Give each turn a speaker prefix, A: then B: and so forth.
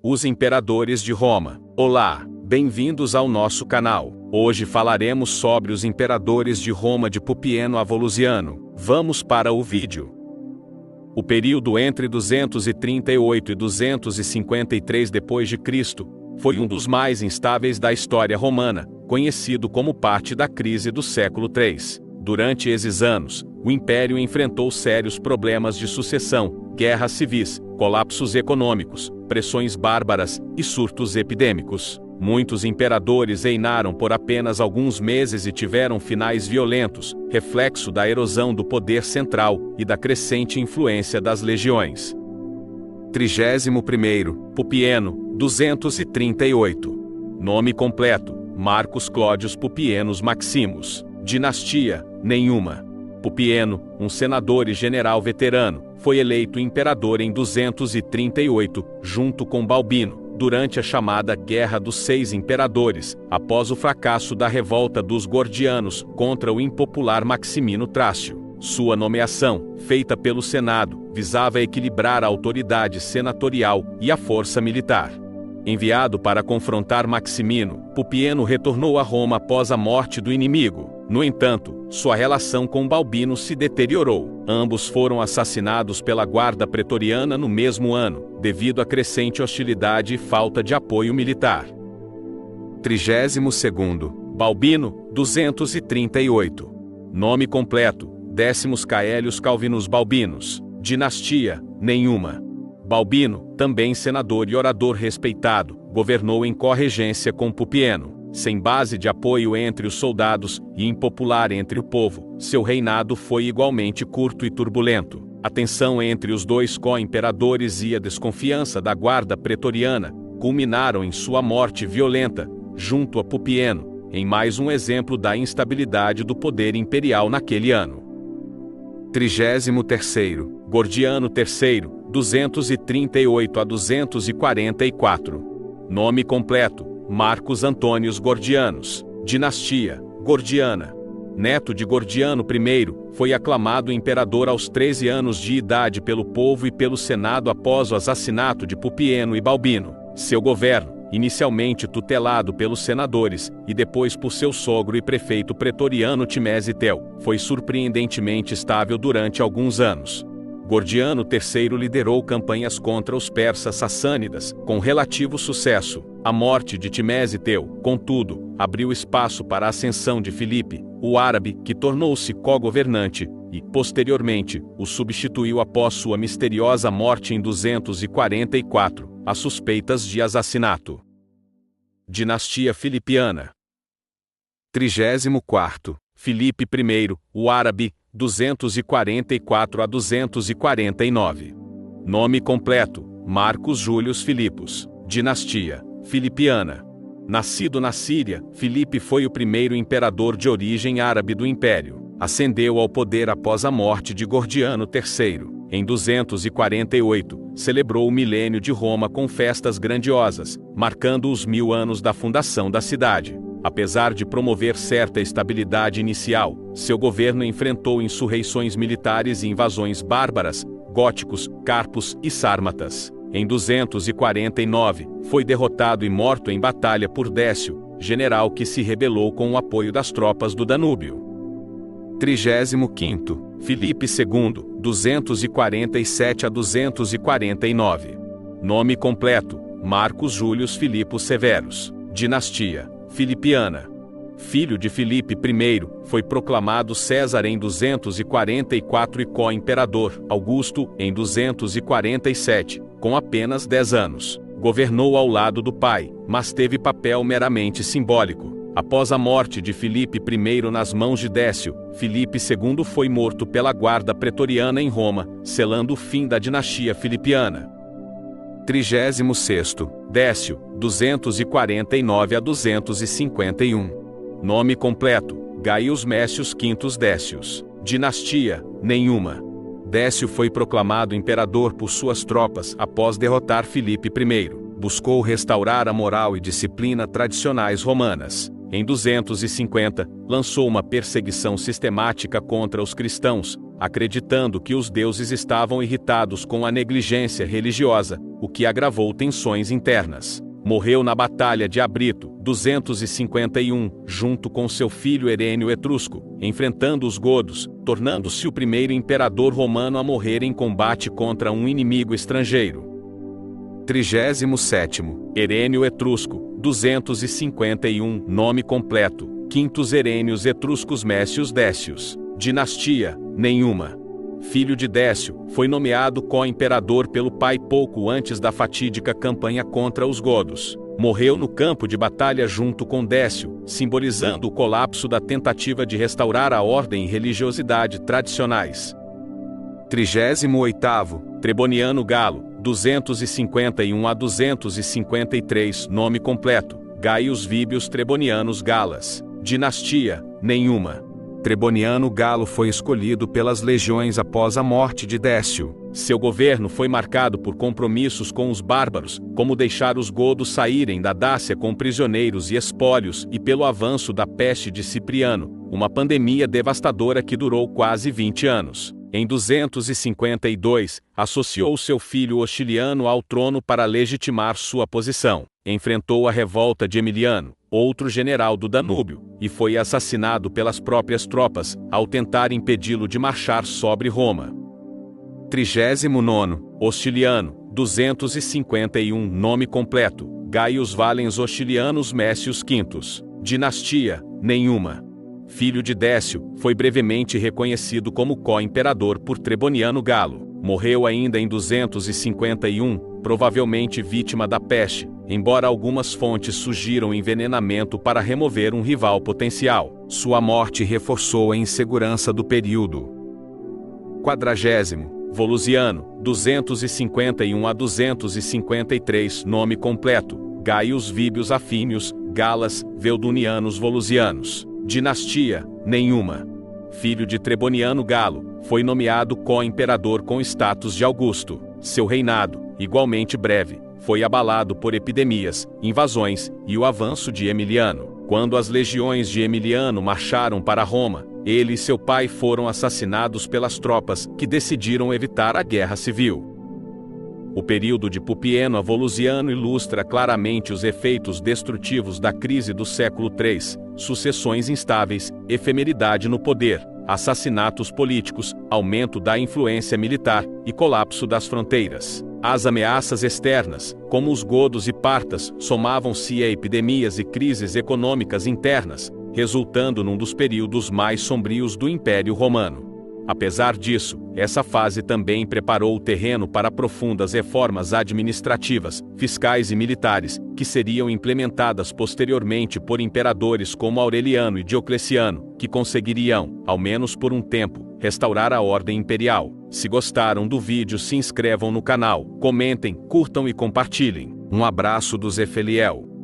A: Os imperadores de Roma. Olá, bem-vindos ao nosso canal. Hoje falaremos sobre os imperadores de Roma de Pupieno a Volusiano. Vamos para o vídeo. O período entre 238 e 253 d.C. foi um dos mais instáveis da história romana, conhecido como parte da crise do século III. Durante esses anos, o império enfrentou sérios problemas de sucessão, guerras civis, colapsos econômicos, pressões bárbaras e surtos epidêmicos. Muitos imperadores reinaram por apenas alguns meses e tiveram finais violentos, reflexo da erosão do poder central e da crescente influência das legiões. 31º, Pupieno, 238. Nome completo: Marcus Clodius Pupienos Maximus. Dinastia: nenhuma. Pupieno, um senador e general veterano, foi eleito imperador em 238, junto com Balbino, durante a chamada Guerra dos Seis Imperadores, após o fracasso da revolta dos Gordianos contra o impopular Maximino Trácio. Sua nomeação, feita pelo Senado, visava equilibrar a autoridade senatorial e a força militar. Enviado para confrontar Maximino, Pupieno retornou a Roma após a morte do inimigo. No entanto, sua relação com Balbino se deteriorou. Ambos foram assassinados pela guarda pretoriana no mesmo ano, devido à crescente hostilidade e falta de apoio militar. 32º, Balbino, 238. Nome completo: Décimos Caelius Calvinus Balbinus. Dinastia: nenhuma. Balbino, também senador e orador respeitado, governou em corregência com Pupieno. Sem base de apoio entre os soldados e impopular entre o povo, seu reinado foi igualmente curto e turbulento. A tensão entre os dois co-imperadores e a desconfiança da guarda pretoriana culminaram em sua morte violenta, junto a Pupieno, em mais um exemplo da instabilidade do poder imperial naquele ano. 33º, Gordiano III, 238 a 244. Nome completo: Marcos Antônios Gordianos. Dinastia: Gordiana. Neto de Gordiano I, foi aclamado imperador aos 13 anos de idade pelo povo e pelo Senado após o assassinato de Pupieno e Balbino. Seu governo, inicialmente tutelado pelos senadores e depois por seu sogro e prefeito pretoriano Timese Tel, foi surpreendentemente estável durante alguns anos. Gordiano III liderou campanhas contra os persas sassânidas, com relativo sucesso. A morte de Timese Tel, contudo, abriu espaço para a ascensão de Filipe, o árabe, que tornou-se co-governante, e, posteriormente, o substituiu após sua misteriosa morte em 244, às suspeitas de assassinato. Dinastia Filipiana. 34º, Filipe I, o árabe, 244 a 249. Nome completo: Marcus Július Filipos. Dinastia Filipiana. Nascido na Síria, Filipe foi o primeiro imperador de origem árabe do império. Ascendeu ao poder após a morte de Gordiano III. Em 248, celebrou o milênio de Roma com festas grandiosas, marcando os 1000 anos da fundação da cidade. Apesar de promover certa estabilidade inicial, seu governo enfrentou insurreições militares e invasões bárbaras, góticos, carpos e sármatas. Em 249, foi derrotado e morto em batalha por Décio, general que se rebelou com o apoio das tropas do Danúbio. 35º, Filipe II, 247 a 249. Nome completo: Marcus Július Filipos Severus. Dinastia Filipiana. Filho de Filipe I, foi proclamado César em 244 e co-imperador Augusto em 247, com apenas 10 anos. Governou ao lado do pai, mas teve papel meramente simbólico. Após a morte de Filipe I nas mãos de Décio, Filipe II foi morto pela guarda pretoriana em Roma, selando o fim da dinastia filipiana. 36º, Décio, 249 a 251. Nome completo: Gaius Mécius V Décius. Dinastia: nenhuma. Décio foi proclamado imperador por suas tropas após derrotar Filipe I. Buscou restaurar a moral e disciplina tradicionais romanas. Em 250, lançou uma perseguição sistemática contra os cristãos, acreditando que os deuses estavam irritados com a negligência religiosa, o que agravou tensões internas. Morreu na Batalha de Abrito, 251, junto com seu filho Herênio Etrusco, enfrentando os godos, tornando-se o primeiro imperador romano a morrer em combate contra um inimigo estrangeiro. 37º, Herênio Etrusco, 251, nome completo, Quintus Herênios Etruscos Mécios Décios, dinastia, nenhuma. Filho de Décio, foi nomeado co-imperador pelo pai pouco antes da fatídica campanha contra os godos. Morreu no campo de batalha junto com Décio, simbolizando o colapso da tentativa de restaurar a ordem e religiosidade tradicionais. 38º, Treboniano Galo, 251 a 253, nome completo, Gaius Víbios Trebonianos Galas, dinastia, nenhuma. Treboniano Galo foi escolhido pelas legiões após a morte de Décio. Seu governo foi marcado por compromissos com os bárbaros, como deixar os godos saírem da Dácia com prisioneiros e espólios, e pelo avanço da peste de Cipriano, uma pandemia devastadora que durou quase 20 anos. Em 252, associou seu filho Ostiliano ao trono para legitimar sua posição. Enfrentou a revolta de Emiliano, outro general do Danúbio, e foi assassinado pelas próprias tropas, ao tentar impedi-lo de marchar sobre Roma. 39º, Ostiliano, 251, nome completo, Gaius Valens Ostilianus Mécius Quintus, dinastia, nenhuma. Filho de Décio, foi brevemente reconhecido como co-imperador por Treboniano Galo. Morreu ainda em 251, provavelmente vítima da peste, embora algumas fontes sugiram envenenamento para remover um rival potencial. Sua morte reforçou a insegurança do período. 40º, Volusiano, 251 a 253, nome completo, Gaius Víbios Afínios, Galas, Veldunianos Volusianos, dinastia, nenhuma. Filho de Treboniano Galo, foi nomeado co-imperador com status de Augusto. Seu reinado, igualmente breve, foi abalado por epidemias, invasões e o avanço de Emiliano. Quando as legiões de Emiliano marcharam para Roma, ele e seu pai foram assassinados pelas tropas que decidiram evitar a guerra civil. O período de Pupieno a Volusiano ilustra claramente os efeitos destrutivos da crise do século III, sucessões instáveis, efemeridade no poder, assassinatos políticos, aumento da influência militar e colapso das fronteiras. As ameaças externas, como os godos e partas, somavam-se a epidemias e crises econômicas internas, resultando num dos períodos mais sombrios do Império Romano. Apesar disso, essa fase também preparou o terreno para profundas reformas administrativas, fiscais e militares, que seriam implementadas posteriormente por imperadores como Aureliano e Diocleciano, que conseguiriam, ao menos por um tempo, restaurar a ordem imperial. Se gostaram do vídeo, se inscrevam no canal, comentem, curtam e compartilhem. Um abraço do Zé Feliel.